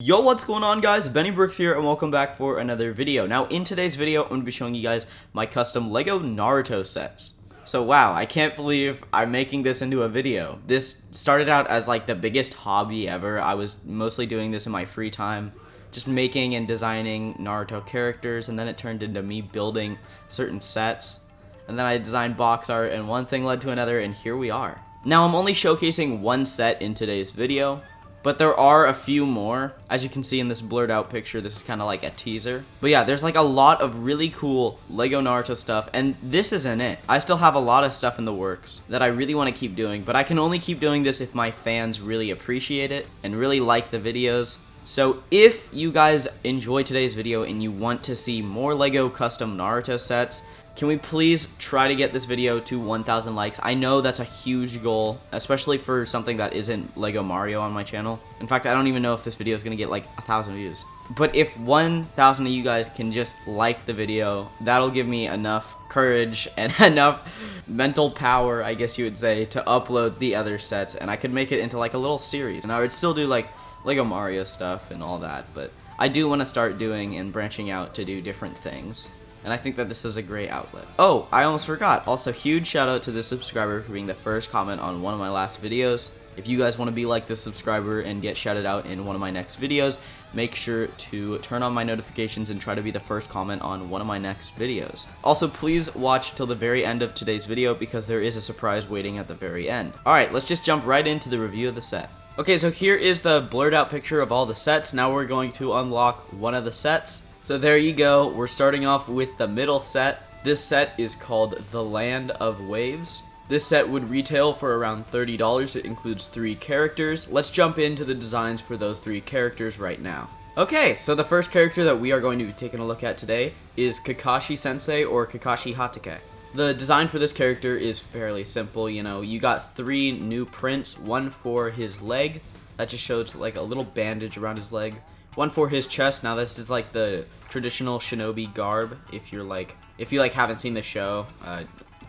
Yo, what's going on, guys? Bennie here, and welcome back for another video. Now, in today's video, I'm going to be showing you guys my custom Lego Naruto sets. So, wow, I can't believe I'm making this into a video. This started out as, like, the biggest hobby ever. I was mostly doing this in my free time, just making and designing Naruto characters, and then it turned into me building certain sets. And then I designed box art, and one thing led to another, and here we are. Now, I'm only showcasing one set in today's video, but there are a few more. As you can see in this blurred out picture, this is kind of like a teaser. But yeah, there's like a lot of really cool Lego Naruto stuff, and this isn't it. I still have a lot of stuff in the works that I really want to keep doing, but I can only keep doing this if my fans really appreciate it and really like the videos. So if you guys enjoy today's video and you want to see more Lego custom Naruto sets, can we please try to get this video to 1,000 likes? I know that's a huge goal, especially for something that isn't Lego Mario on my channel. In fact, I don't even know if this video is going to get like 1,000 views. But if 1,000 of you guys can just like the video, that'll give me enough courage and enough mental power, I guess you would say, to upload the other sets. And I could make it into like a little series. And I would still do like Lego Mario stuff and all that. But I do want to start doing and branching out to do different things. And I think that this is a great outlet. Oh, I almost forgot. Also, huge shout out to this subscriber for being the first comment on one of my last videos. If you guys want to be like this subscriber and get shouted out in one of my next videos, make sure to turn on my notifications and try to be the first comment on one of my next videos. Also, please watch till the very end of today's video because there is a surprise waiting at the very end. Alright, let's just jump right into the review of the set. Okay, so here is the blurred out picture of all the sets. Now we're going to unlock one of the sets. So there you go, we're starting off with the middle set. This set is called The Land of Waves. This set would retail for around $30. It includes 3 characters. Let's jump into the designs for those 3 characters right now. Okay, so the first character that we are going to be taking a look at today is Kakashi Sensei, or Kakashi Hatake. The design for this character is fairly simple. You know, you got 3 new prints, one for his leg, that just shows like a little bandage around his leg. One for his chest. Now this is like the traditional shinobi garb. If you haven't seen the show,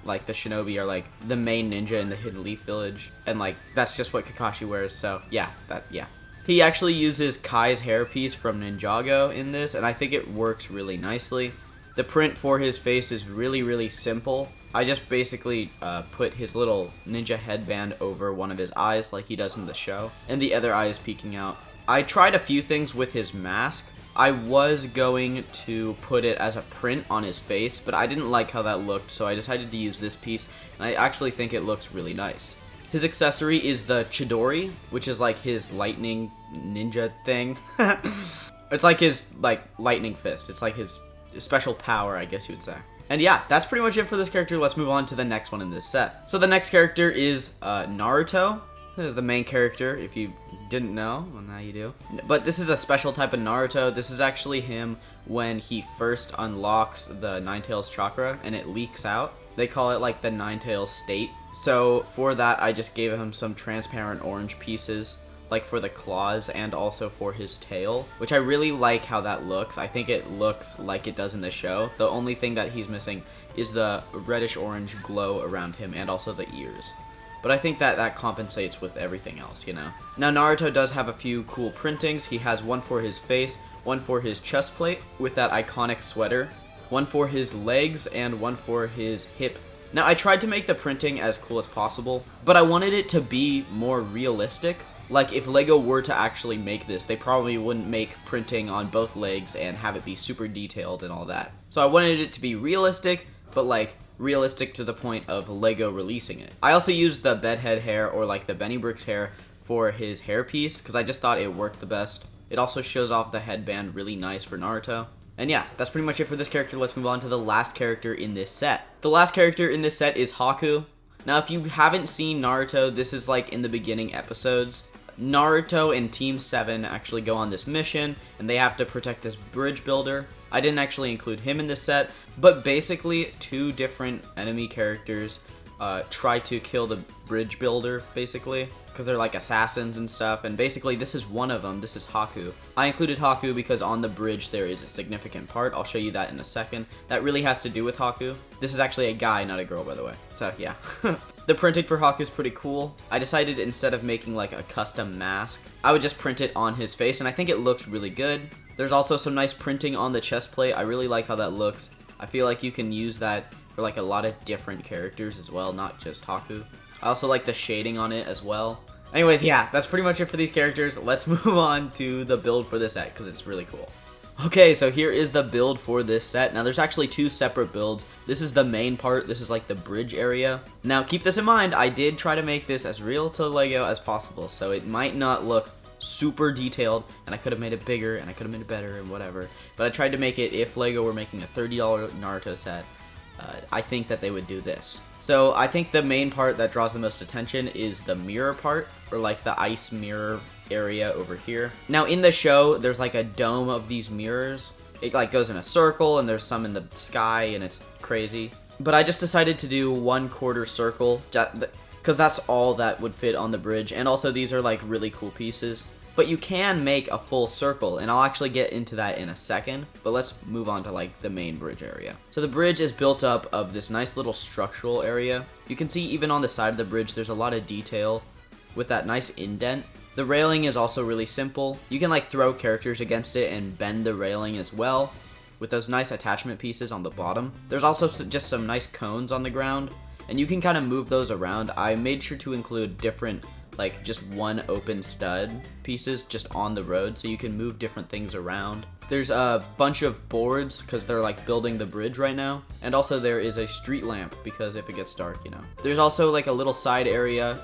like the shinobi are like the main ninja in the Hidden Leaf Village, and like that's just what Kakashi wears. So yeah. He actually uses Kai's hairpiece from Ninjago in this, and I think it works really nicely. The print for his face is really simple. I just basically put his little ninja headband over one of his eyes like he does in the show, and the other eye is peeking out. I tried a few things with his mask. I was going to put it as a print on his face, but I didn't like how that looked, so I decided to use this piece, and I actually think it looks really nice. His accessory is the Chidori, which is like his lightning ninja thing. It's like his lightning fist. It's like his special power, I guess you would say. And yeah, that's pretty much it for this character. Let's move on to the next one in this set. So the next character is Naruto. This is the main character. If you didn't know, well, now you do. But this is a special type of Naruto. This is actually him when he first unlocks the Ninetales chakra and it leaks out. They call it like the Ninetales state. So for that, I just gave him some transparent orange pieces, like for the claws and also for his tail, which I really like how that looks. I think it looks like it does in the show. The only thing that he's missing is the reddish orange glow around him and also the ears. But I think that compensates with everything else, you know. Now, Naruto does have a few cool printings. He has one for his face, one for his chest plate with that iconic sweater, one for his legs, and one for his hip. Now, I tried to make the printing as cool as possible, but I wanted it to be more realistic. Like, if Lego were to actually make this, they probably wouldn't make printing on both legs and have it be super detailed and all that. So I wanted it to be realistic, but like realistic to the point of Lego releasing it. I also used the bedhead hair, or like the Bennie hair, for his hairpiece because I just thought it worked the best. It also shows off the headband really nice for Naruto. And yeah, that's pretty much it for this character. Let's move on to the last character in this set. The last character in this set is Haku. Now, if you haven't seen Naruto, this is like in the beginning episodes. Naruto and Team 7 actually go on this mission, and they have to protect this bridge builder. I didn't actually include him in this set, but basically 2 different enemy characters try to kill the bridge builder, basically, because they're like assassins and stuff, and basically this is one of them. This is Haku. I included Haku because on the bridge there is a significant part. I'll show you that in a second. That really has to do with Haku. This is actually a guy, not a girl, by the way. So yeah. The printing for Haku is pretty cool. I decided instead of making like a custom mask, I would just print it on his face, and I think it looks really good. There's also some nice printing on the chest plate. I really like how that looks. I feel like you can use that for like a lot of different characters as well, not just Haku. I also like the shading on it as well. Anyways, yeah, that's pretty much it for these characters. Let's move on to the build for this set because it's really cool. Okay, so here is the build for this set. Now, there's actually two separate builds. This is the main part. This is like the bridge area. Now, keep this in mind. I did try to make this as real to Lego as possible, so it might not look super detailed, and I could have made it bigger, and I could have made it better, and whatever. But I tried to make it, if Lego were making a $30 Naruto set, I think that they would do this. So I think the main part that draws the most attention is the mirror part, or like the ice mirror area over here. Now in the show, there's like a dome of these mirrors. It like goes in a circle, and there's some in the sky, and it's crazy. But I just decided to do 1/4 circle, because that's all that would fit on the bridge. And also these are like really cool pieces. But you can make a full circle, and I'll actually get into that in a second. But let's move on to like the main bridge area. So the bridge is built up of this nice little structural area. You can see even on the side of the bridge, there's a lot of detail with that nice indent. The railing is also really simple. You can like throw characters against it and bend the railing as well with those nice attachment pieces on the bottom. There's also just some nice cones on the ground, and you can kind of move those around. I made sure to include different, like just one open stud pieces just on the road, so you can move different things around. There's a bunch of boards because they're like building the bridge right now. And also there is a street lamp because if it gets dark, you know. There's also like a little side area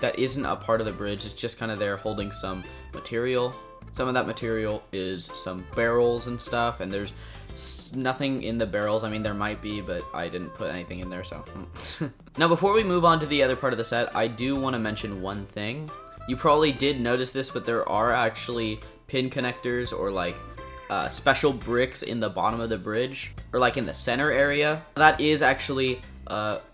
that isn't a part of the bridge. It's just kind of there holding some material. Some of that material is some barrels and stuff, and there's nothing in the barrels. I mean, there might be, but I didn't put anything in there, so. Now, before we move on to the other part of the set, I do want to mention one thing. You probably did notice this, but there are actually pin connectors or like special bricks in the bottom of the bridge, or like in the center area. That is actually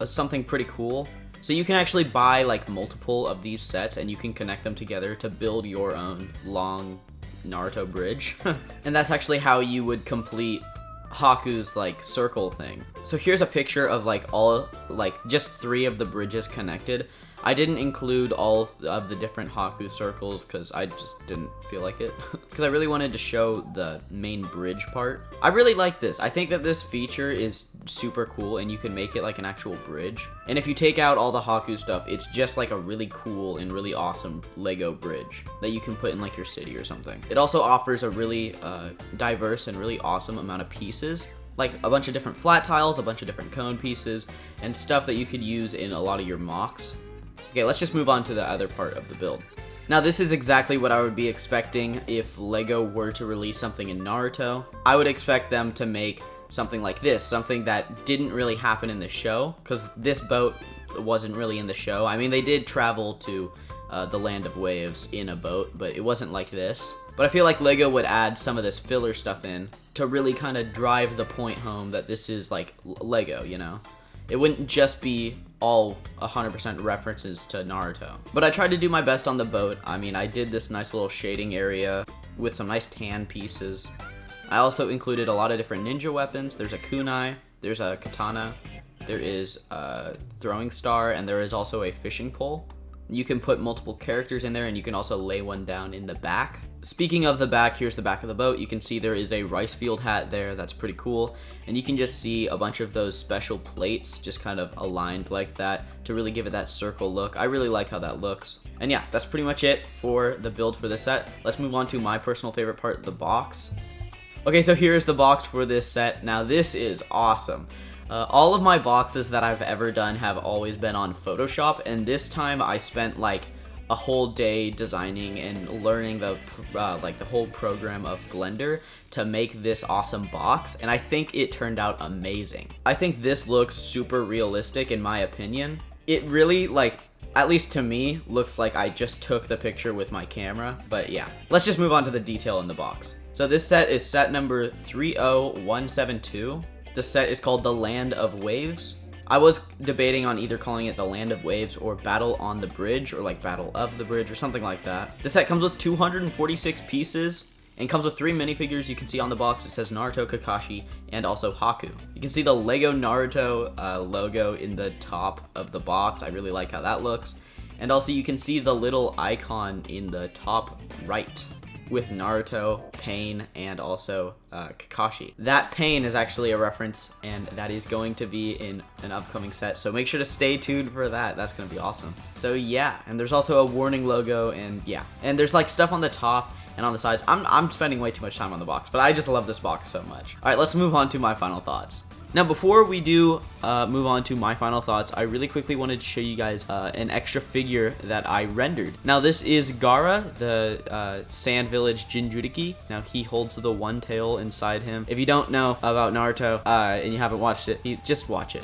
something pretty cool. So you can actually buy like multiple of these sets, and you can connect them together to build your own long Naruto bridge. And that's actually how you would complete Haku's like circle thing. So here's a picture of like all, like just 3 of the bridges connected. I didn't include all of the different Haku circles because I just didn't feel like it. Because I really wanted to show the main bridge part. I really like this. I think that this feature is super cool, and you can make it like an actual bridge. And if you take out all the Haku stuff, it's just like a really cool and really awesome Lego bridge that you can put in like your city or something. It also offers a really diverse and really awesome amount of pieces. Like a bunch of different flat tiles, a bunch of different cone pieces, and stuff that you could use in a lot of your mocks. Okay, let's just move on to the other part of the build. Now, this is exactly what I would be expecting if Lego were to release something in Naruto. I would expect them to make something like this, something that didn't really happen in the show, because this boat wasn't really in the show. I mean, they did travel to the Land of Waves in a boat, but it wasn't like this. But I feel like Lego would add some of this filler stuff in to really kind of drive the point home that this is like Lego, you know? It wouldn't just be all 100% references to Naruto. But I tried to do my best on the boat. I mean, I did this nice little shading area with some nice tan pieces. I also included a lot of different ninja weapons. There's a kunai, there's a katana, there is a throwing star, and there is also a fishing pole. You can put multiple characters in there, and you can also lay one down in the back. Speaking of the back, here's the back of the boat. You can see there is a rice field hat there. That's pretty cool. And you can just see a bunch of those special plates just kind of aligned like that to really give it that circle look. I really like how that looks. And yeah, that's pretty much it for the build for this set. Let's move on to my personal favorite part, the box. Okay, so here's the box for this set. Now this is awesome. All of my boxes that I've ever done have always been on Photoshop, and this time I spent like a whole day designing and learning the whole program of Blender to make this awesome box, and I think it turned out amazing. I think this looks super realistic in my opinion. It really, like, at least to me, looks like I just took the picture with my camera, but yeah. Let's just move on to the detail in the box. So this set is set number 30172. The set is called The Land of Waves. I was debating on either calling it The Land of Waves or Battle on the Bridge, or like Battle of the Bridge or something like that. The set comes with 246 pieces, And comes with 3 minifigures. You can see on the box it says Naruto, Kakashi, and also Haku. You can see the Lego Naruto logo in the top of the box. I really like how that looks. And also you can see the little icon in the top right with Naruto, Pain, and also Kakashi. That Pain is actually a reference, and that is going to be in an upcoming set, so make sure to stay tuned for that. That's gonna be awesome. So yeah, and there's also a warning logo, and yeah. And there's like stuff on the top and on the sides. I'm spending way too much time on the box, but I just love this box so much. All right, let's move on to my final thoughts. Now, before we do move on to my final thoughts, I really quickly wanted to show you guys an extra figure that I rendered. Now, this is Gaara, the Sand Village Jinchuriki. Now, he holds the one tail inside him. If you don't know about Naruto and you haven't watched it, just watch it.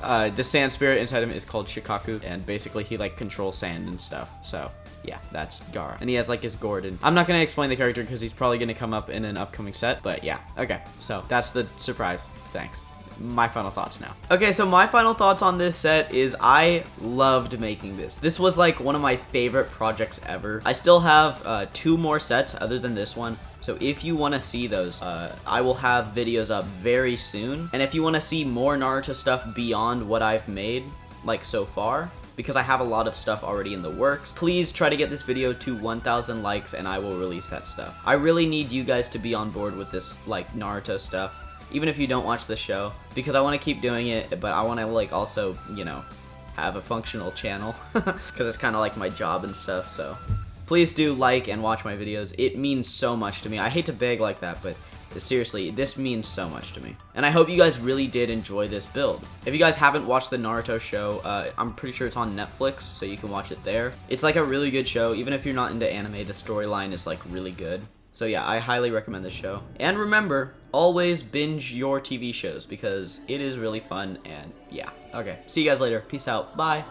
The sand spirit inside him is called Shikaku, and basically he like controls sand and stuff. So yeah, that's Gaara. And he has like his Gordon. I'm not gonna explain the character because he's probably gonna come up in an upcoming set, but yeah, okay. So that's the surprise. Thanks. My final thoughts now. Okay, so my final thoughts on this set is I loved making this. This was like one of my favorite projects ever. I still have 2 more sets other than this one. So if you want to see those, I will have videos up very soon. And if you want to see more Naruto stuff beyond what I've made, like so far, because I have a lot of stuff already in the works, please try to get this video to 1,000 likes and I will release that stuff. I really need you guys to be on board with this like Naruto stuff, even if you don't watch the show, because I want to keep doing it, but I want to like also, you know, have a functional channel because it's kind of like my job and stuff. So please do like and watch my videos. It means so much to me. I hate to beg like that, but seriously, this means so much to me. And I hope you guys really did enjoy this build. If you guys haven't watched the Naruto show, I'm pretty sure it's on Netflix, so you can watch it there. It's like a really good show. Even if you're not into anime, the storyline is like really good. So yeah, I highly recommend this show. And remember, always binge your TV shows because it is really fun, and yeah. Okay, see you guys later. Peace out. Bye.